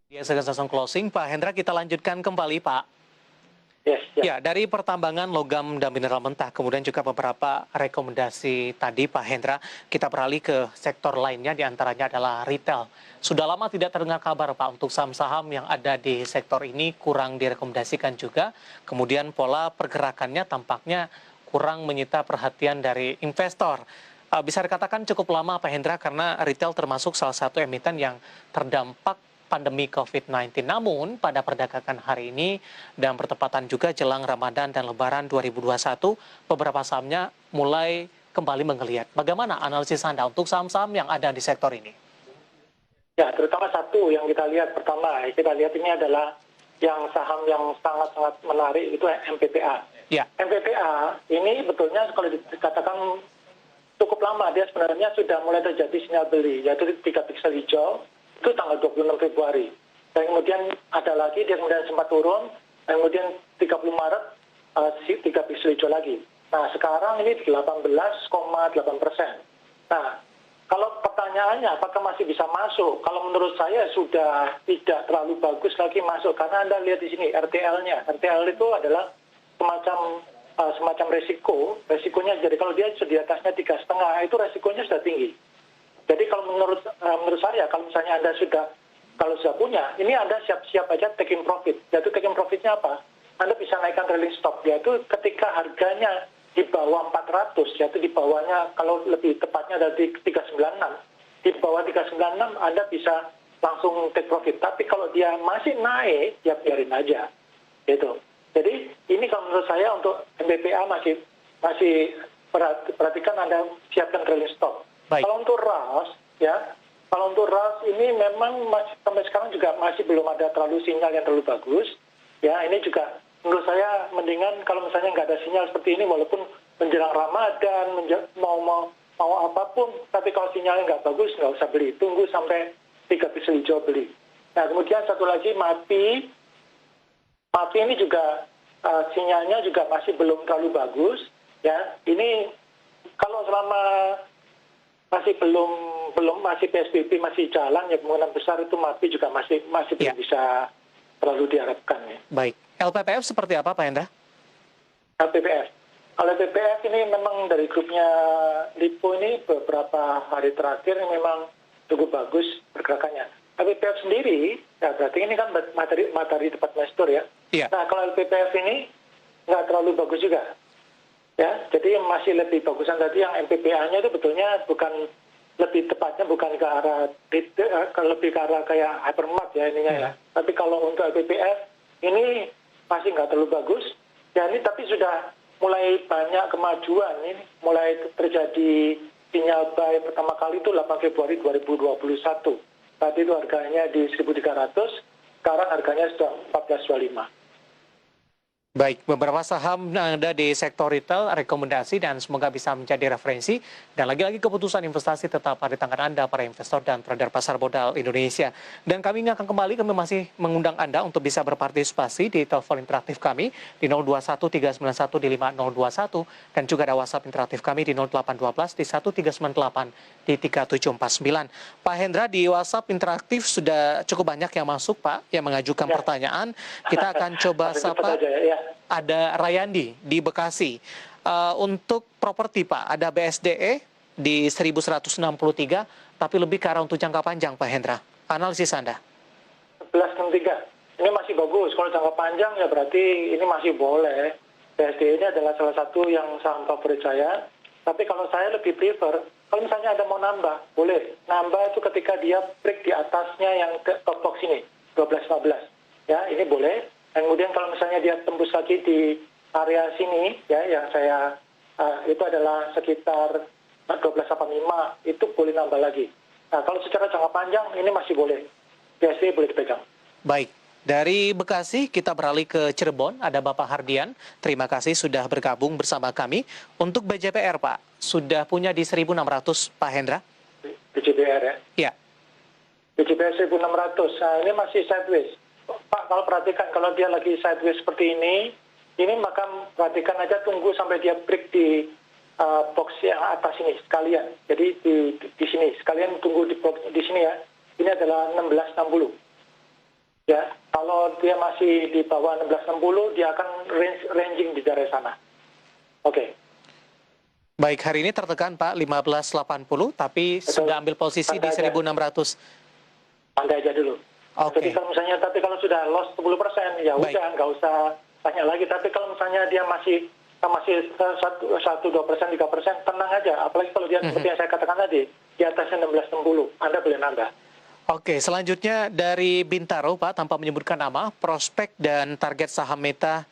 Biasa langsung closing, Pak Hendra kita lanjutkan kembali Pak. Yes, ya. Ya, dari pertambangan logam dan mineral mentah, kemudian juga beberapa rekomendasi tadi Pak Hendra, kita beralih ke sektor lainnya, diantaranya adalah retail. Sudah lama tidak terdengar kabar Pak untuk saham-saham yang ada di sektor ini kurang direkomendasikan juga, kemudian pola pergerakannya tampaknya kurang menyita perhatian dari investor. Bisa dikatakan cukup lama Pak Hendra karena retail termasuk salah satu emiten yang terdampak pandemi COVID-19. Namun pada perdagangan hari ini dan bertepatan juga jelang Ramadan dan Lebaran 2021, beberapa sahamnya mulai kembali menggeliat. Bagaimana analisis Anda untuk saham-saham yang ada di sektor ini? Ya, terutama satu yang kita lihat pertama, kita lihat ini adalah yang saham yang sangat-sangat menarik itu MPPA. Ya. MPPA ini betulnya kalau dikatakan cukup lama, dia sebenarnya sudah mulai terjadi sinyal beli, yaitu 3 piksel hijau, itu tanggal 26 Februari. Dan kemudian ada lagi, dia kemudian sempat turun, dan kemudian 30 Maret, 3 piksel hijau lagi. Nah, sekarang ini 18,8%. Nah, kalau pertanyaannya apakah masih bisa masuk? Kalau menurut saya sudah tidak terlalu bagus lagi masuk, karena Anda lihat di sini RTL-nya. RTL itu adalah semacam resikonya. Jadi kalau dia di atasnya 3,5, itu resikonya sudah tinggi. Jadi kalau menurut saya, kalau misalnya Anda sudah punya, ini Anda siap-siap aja taking profit. Yaitu taking profitnya apa? Anda bisa naikkan trailing stop, yaitu ketika harganya di bawah 400, yaitu di bawahnya, kalau lebih tepatnya dari 396, di bawah 396 Anda bisa langsung take profit. Tapi kalau dia masih naik, ya biarin aja. Gitu. Jadi ini kalau menurut saya untuk MBPA masih perhatikan Anda siapkan trailing stop. Baik. Kalau untuk RAS ini memang sampai sekarang juga masih belum ada terlalu sinyal yang terlalu bagus. Ya, ini juga menurut saya mendingan kalau misalnya nggak ada sinyal seperti ini, walaupun menjelang Ramadan, mau apapun, tapi kalau sinyalnya nggak bagus, nggak usah beli. Tunggu sampai 3 piksel hijau beli. Nah, kemudian satu lagi MAPI. MAPI ini juga sinyalnya juga masih belum terlalu bagus. Ya, ini kalau selama masih PSBB masih jalan, ya kemungkinan besar itu MAPI juga masih belum bisa terlalu diharapkan ya. Baik. LPPF seperti apa Pak Hendra? LPPF. Kalau LPPF ini memang dari grupnya Lipo ini beberapa hari terakhir ini memang cukup bagus pergerakannya. LPPF sendiri, ya berarti ini kan matahari tempat investor ya. Iya. Nah kalau LPPF ini nggak terlalu bagus juga. Ya, jadi masih lebih bagusan tadi yang MPPA-nya itu betulnya lebih tepatnya bukan ke arah lebih ke arah kayak hypermart ya ininya ya. Tapi kalau untuk LPPF ini masih nggak terlalu bagus. Ya ini tapi sudah mulai banyak kemajuan ini, mulai terjadi sinyal buy pertama kali itu 8 Februari 2021. Tadi itu harganya di 1.300, sekarang harganya sudah 14.25. Baik, beberapa saham ada di sektor retail, rekomendasi dan semoga bisa menjadi referensi. Dan lagi-lagi keputusan investasi tetap ada di tangan Anda, para investor dan trader pasar modal Indonesia. Dan kami akan kami masih mengundang Anda untuk bisa berpartisipasi di telepon interaktif kami di 021391 dan juga ada WhatsApp interaktif kami di 0812 di 1398 di 3749. Pak Hendra, di WhatsApp interaktif sudah cukup banyak yang masuk, Pak, yang mengajukan pertanyaan. Kita akan coba sapa. Ada Rayandi di Bekasi. Untuk properti Pak, ada BSDE di 1163, tapi lebih ke arah untuk jangka panjang Pak Hendra. Analisis Anda? 1163, ini masih bagus. Kalau jangka panjang ya berarti ini masih boleh. BSDE ini adalah salah satu yang saham favorit saya. Tapi kalau saya lebih prefer, kalau misalnya ada mau nambah, boleh. Nambah itu ketika dia break di atasnya yang top box ini, 1215. Ya, ini boleh. Dan kemudian kalau misalnya dia tembus lagi di area sini, ya yang saya itu adalah sekitar 1285, itu boleh nambah lagi. Nah kalau secara jangka panjang ini masih boleh, biasanya boleh dipegang. Baik, dari Bekasi kita beralih ke Cirebon, ada Bapak Hardian. Terima kasih sudah bergabung bersama kami. Untuk BJPR Pak, sudah punya di 1.600 Pak Hendra? BJPR ya? Iya. BJPR 1.600, nah ini masih sideways. Pak, kalau perhatikan, kalau dia lagi sideways seperti ini maka perhatikan aja, tunggu sampai dia break di box yang atas ini sekalian. Jadi di sini, sekalian tunggu di sini ya. Ini adalah 1660. Ya, kalau dia masih di bawah 1660, dia akan ranging di daerah sana. Oke. Baik, hari ini tertekan Pak 1580, tapi Betul. sudah ambil posisi di Santai aja. 1600. Santai aja dulu. Jadi Oke. kalau misalnya, tapi kalau sudah loss 10%, ya Baik. udah nggak usah tanya lagi. Tapi kalau misalnya dia masih 1-2%, 3%, tenang aja. Apalagi kalau dia seperti yang saya katakan tadi, di atasnya 1660, Anda boleh nambah. Oke, selanjutnya dari Bintaro Pak, tanpa menyebutkan nama, prospek dan target saham Meta,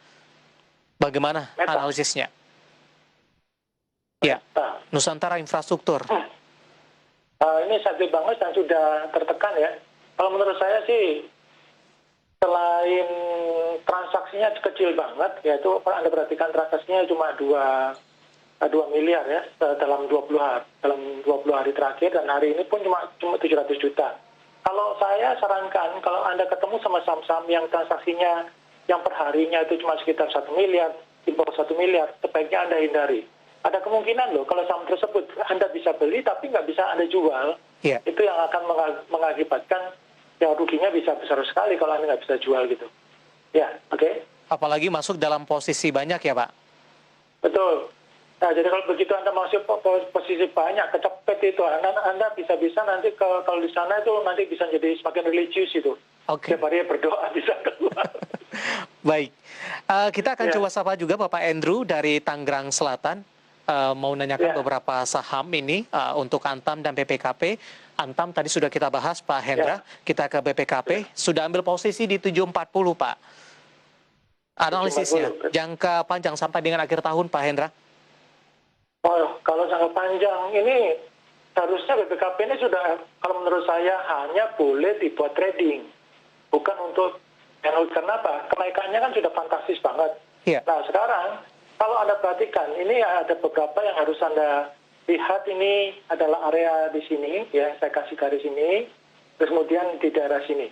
bagaimana Meta. analisisnya? Ya, Nah, Nusantara Infrastruktur. ini stabil banget dan sudah tertekan ya. Kalau menurut saya sih, selain transaksinya kecil banget, yaitu Anda perhatikan transaksinya cuma 2 miliar ya dalam 20 hari terakhir, dan hari ini pun cuma 700 juta. Kalau saya sarankan, kalau Anda ketemu sama saham-saham yang transaksinya yang perharinya itu cuma sekitar 1 miliar, di bawah 1 miliar, sebaiknya Anda hindari. Ada kemungkinan loh kalau saham tersebut Anda bisa beli tapi nggak bisa Anda jual, itu yang akan mengakibatkan ya ruginya bisa besar sekali kalau Anda nggak bisa jual gitu. Ya, oke. Apalagi masuk dalam posisi banyak ya Pak? Betul. Nah, jadi kalau begitu Anda masuk posisi banyak, kecepet itu, Anda bisa-bisa nanti kalau di sana itu nanti bisa jadi semakin religius itu. Oke. Setiap hari berdoa bisa keluar. Baik, kita akan coba sapa juga Bapak Andrew dari Tangerang Selatan. Mau nanyakan beberapa saham ini untuk Antam dan BPKP. Antam tadi sudah kita bahas Pak Hendra, kita ke BPKP, sudah ambil posisi di 740 Pak. Analisisnya, jangka panjang sampai dengan akhir tahun Pak Hendra. Oh, kalau jangka panjang ini seharusnya BPKP ini sudah, kalau menurut saya hanya boleh dibuat trading, bukan untuk kenapa? Kenaikannya kan sudah fantastis banget. Nah sekarang kalau Anda perhatikan, ini ada beberapa yang harus Anda lihat. Ini adalah area di sini, ya saya kasih garis ini, terus kemudian di daerah sini.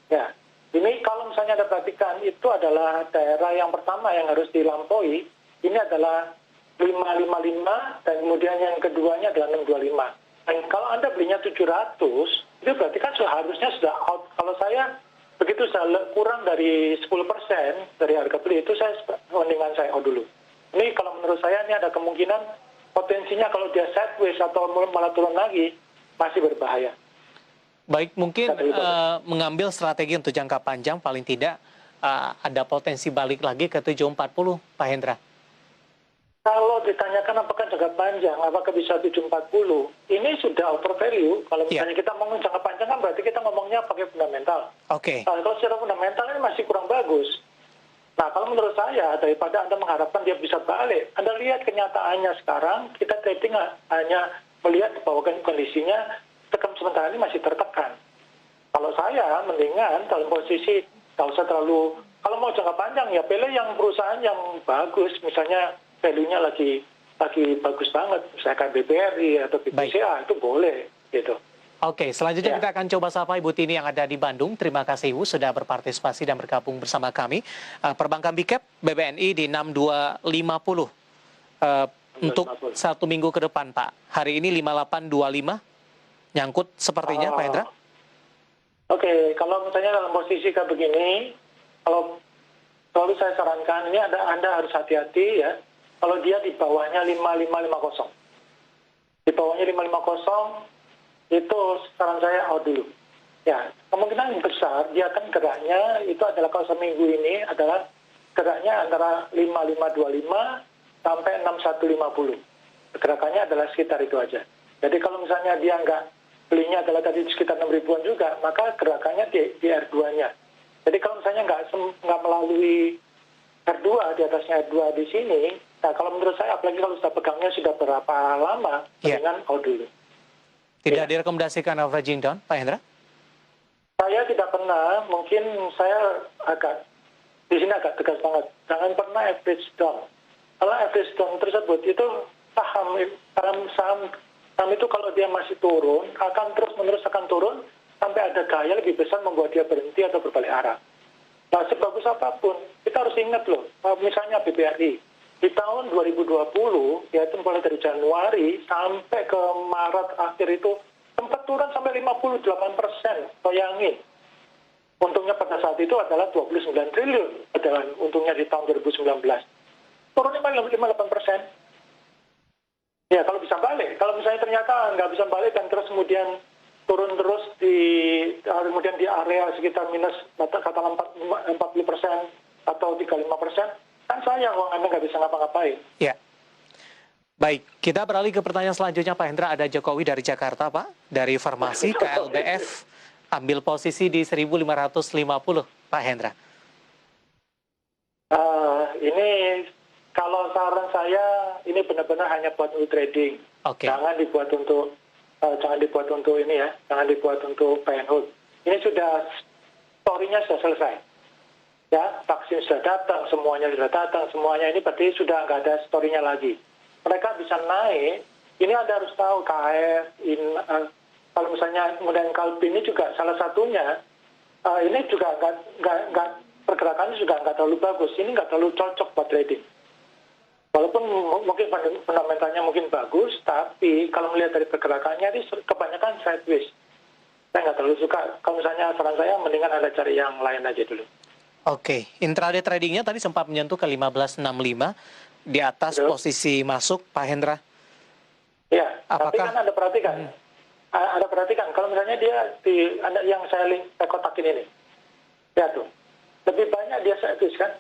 Ya, ini kalau misalnya Anda perhatikan, itu adalah daerah yang pertama yang harus dilampaui. Ini adalah 555, dan kemudian yang keduanya adalah 625. Dan kalau Anda belinya 700, itu berarti kan seharusnya sudah out. Kalau saya begitu kurang dari 10% dari harga beli, itu mendingan saya out dulu. Ini kalau menurut saya ini ada kemungkinan potensinya kalau dia sideways atau malah turun lagi, masih berbahaya. Baik, mungkin mengambil strategi untuk jangka panjang paling tidak ada potensi balik lagi ke 740 Pak Hendra. Kalau ditanyakan apakah jangka panjang, apakah bisa 740, ini sudah over value. Kalau misalnya kita ngomong jangka panjang kan berarti kita ngomongnya pakai fundamental. Oke. Kalau secara fundamental ini masih kurang bagus. Nah, kalau menurut saya, daripada Anda mengharapkan dia bisa balik, Anda lihat kenyataannya sekarang, kita trading hanya melihat bahwa kondisinya tekan sementara ini masih tertekan. Kalau saya, mendingan dalam posisi, nggak usah terlalu, kalau mau jangka panjang, ya pilih yang perusahaan yang bagus, misalnya value-nya lagi bagus banget, misalkan BBRI atau BPCA, itu boleh, gitu. Oke, selanjutnya kita akan coba sapa Ibu Tini yang ada di Bandung. Terima kasih Ibu sudah berpartisipasi dan bergabung bersama kami. Perbankan BICAP BBNI di 6250 untuk 1 minggu ke depan Pak. Hari ini 5825, nyangkut sepertinya Pak Hendra. Oke, kalau misalnya dalam posisi kayak begini, kalau selalu saya sarankan, ini Anda harus hati-hati ya. Kalau dia di bawahnya 5550. Di bawahnya 550, itu saran saya out dulu. Ya, kemungkinan besar dia akan geraknya itu adalah kalau seminggu ini adalah geraknya antara 5525 sampai 6150. Gerakannya adalah sekitar itu aja. Jadi kalau misalnya dia nggak belinya adalah tadi sekitar 6 ribuan juga, maka gerakannya di R2-nya. Jadi kalau misalnya nggak melalui R2, di atasnya R2 di sini, nah kalau menurut saya, apalagi kalau sudah pegangnya sudah berapa lama, dengan out dulu. Tidak direkomendasikan averaging down, Pak Hendra? Saya tidak pernah, mungkin saya di sini agak tegas banget. Jangan pernah average down. Kalau average down tersebut, itu saham itu kalau dia masih turun, akan terus-menerus akan turun, sampai ada gaya lebih besar membuat dia berhenti atau berbalik arah. Nah, sebagus apapun, kita harus ingat loh, misalnya BBRI, di tahun 2020, yaitu mulai dari Januari sampai ke Maret akhir itu, sempat turun sampai 58%, bayangin. Untungnya pada saat itu adalah 29 triliun adalah untungnya di tahun 2019. Turun 58%. Ya kalau bisa balik, kalau misalnya ternyata nggak bisa balik dan terus kemudian turun terus kemudian di area sekitar minus katakan 40% atau 35%, kan sayang uang Anda nggak bisa ngapa-ngapain. Ya. Baik, kita beralih ke pertanyaan selanjutnya Pak Hendra. Ada Jokowi dari Jakarta, Pak, dari Farmasi KLBF, ambil posisi di 1550, Pak Hendra. Ini kalau saran saya ini benar-benar hanya buat untuk trading. Oke. Jangan dibuat untuk ini ya, jangan dibuat untuk buy and hold. Ini sudah story-nya sudah selesai. Ya, vaksin sudah datang, semuanya ini berarti sudah nggak ada story-nya lagi. Mereka bisa naik, ini Anda harus tahu KF, kalau misalnya kemudian Kalbi ini juga salah satunya, ini juga nggak pergerakannya juga nggak terlalu bagus, ini nggak terlalu cocok buat trading. Walaupun mungkin fundamentalnya mungkin bagus, tapi kalau melihat dari pergerakannya ini kebanyakan sideways. Saya nggak terlalu suka. Kalau misalnya saran saya, mendingan Anda cari yang lain aja dulu. Oke, intraday tradingnya tadi sempat menyentuh ke 1565 di atas posisi masuk, Pak Hendra. Ya, tapi kan Anda perhatikan. Anda perhatikan, kalau misalnya dia yang saya kotakin ini. Ya tuh, lebih banyak dia sideways kan.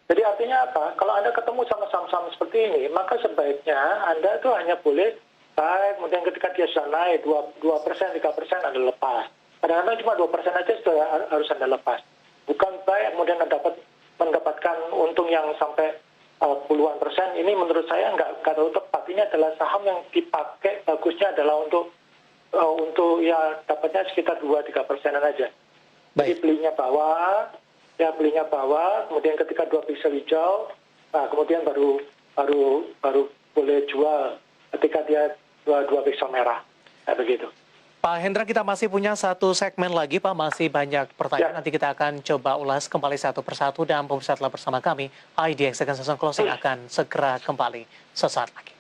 Jadi artinya apa? Kalau Anda ketemu sama saham-saham seperti ini, maka sebaiknya Anda itu hanya boleh buy, kemudian ketika dia sudah naik 2%, 3% Anda lepas. Kadang-kadang cuma 2% aja sudah harus Anda lepas. Bukan buy, kemudian Anda mendapatkan untung yang sampai puluhan persen. Ini menurut saya nggak terlalu tepat. Ini adalah saham yang dipakai bagusnya adalah untuk ya dapatnya sekitar 2-3% aja. Jadi belinya bawah, kemudian ketika 2 piksel hijau, nah kemudian baru boleh jual ketika dia 2 piksel merah, begitu. Pak Hendra, kita masih punya satu segmen lagi, Pak. Masih banyak pertanyaan. Nanti kita akan coba ulas kembali satu persatu dan pemirsa telah bersama kami. IDX Second Session Closing akan segera kembali sesaat lagi.